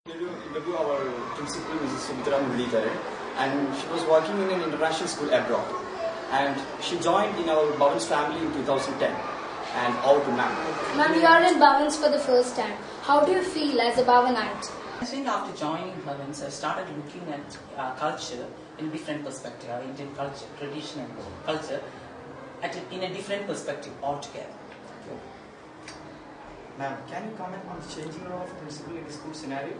Interview our principal, Mrs. Subhitra Muralidharan, and she was working in an international school abroad. And she joined in our Bhavan's family in 2010. And over to ma'am. Ma'am, you are in Bhavan's for the first time. How do you feel as a Bhavanite? I think after joining Bhavan's, I started looking at culture in a different perspective, our Indian culture, traditional culture, in a different perspective altogether. Okay. Ma'am, can you comment on the changing role of principal in the school scenario?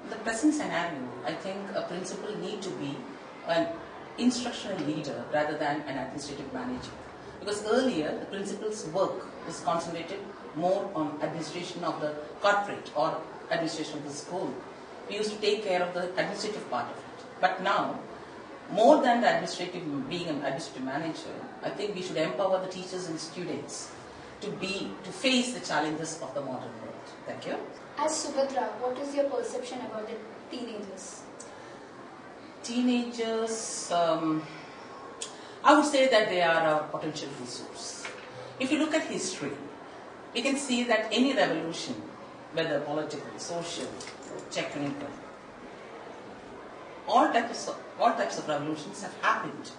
The present scenario, I think a principal need to be an instructional leader rather than an administrative manager. Because earlier, the principal's work was concentrated more on administration of the corporate or administration of the school. We used to take care of the administrative part of it. But now, more than being an administrative manager, I think we should empower the teachers and students to face the challenges of the modern world. Thank you. As Subhadra, what is your perception about the teenagers? Teenagers, I would say that they are a potential resource. If you look at history, we can see that any revolution, whether political, social, technical, all types of revolutions have happened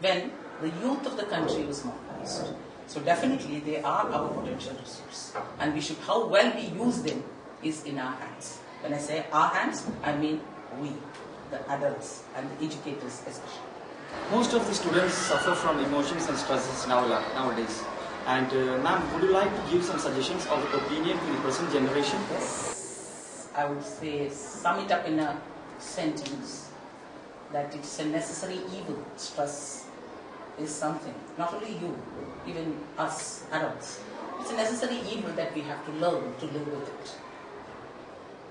when the youth of the country was mobilized. So definitely they are our potential resource, and how well we use them is in our hands. When I say our hands, I mean we, the adults and the educators especially. Most of the students suffer from emotions and stresses nowadays. And ma'am, would you like to give some suggestions or opinion to the present generation? Yes, I would say sum it up in a sentence that it's a necessary evil. Stress is something, not only you, even us adults. It's a necessary evil that we have to learn to live with it.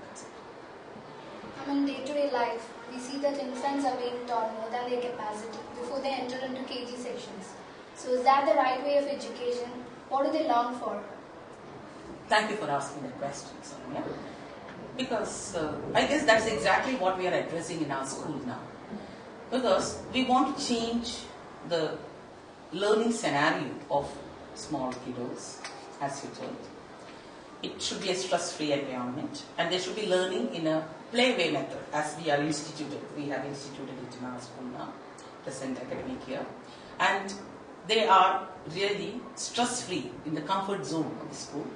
That's it. In day-to-day life, we see that infants are being taught more than their capacity before they enter into KG sections. So is that the right way of education? What do they long for? Thank you for asking that question, Sonia. Because I guess that's exactly what we are addressing in our school now. Because we want to change the learning scenario of small kiddos, as you told. It should be a stress-free environment, and they should be learning in a playway method, as we have instituted it in our school now, present academic year. And they are really stress-free in the comfort zone of the school,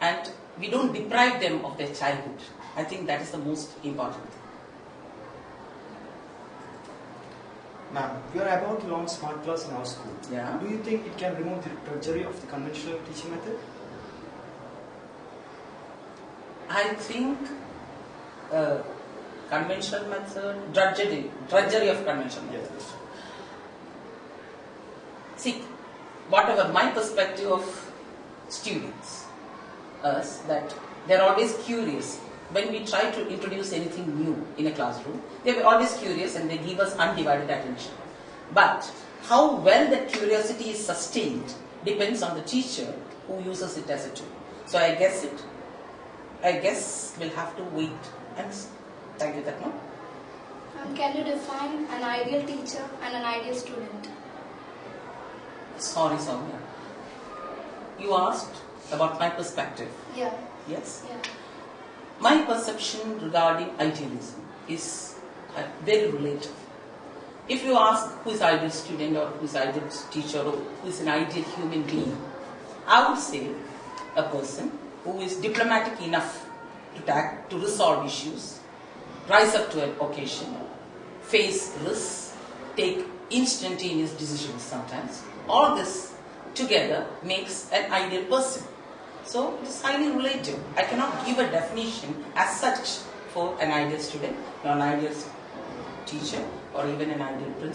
and we don't deprive them of their childhood. I think that is the most important thing. Ma'am, we are about to launch Smart Class in our school. Yeah. Do you think it can remove the drudgery of the conventional teaching method? I think conventional method, drudgery of conventional method. Yes. See, whatever my perspective of students is that they're always curious. When we try to introduce anything new in a classroom, they're always curious and they give us undivided attention. But how well that curiosity is sustained depends on the teacher who uses it as a tool. So I guess we'll have to wait and see. Thank you, Tatma. Can you define an ideal teacher and an ideal student? Sorry, Sonia. You asked about my perspective. Yeah. Yes? Yeah. My perception regarding idealism is very relative. If you ask who is ideal student or who is ideal teacher or who is an ideal human being, I would say a person who is diplomatic enough to resolve issues, rise up to an occasion, face risks, take instantaneous decisions sometimes. All this together makes an ideal person. So it is highly relative. I cannot give a definition as such for an ideal student, or an ideal teacher, or even an ideal principal.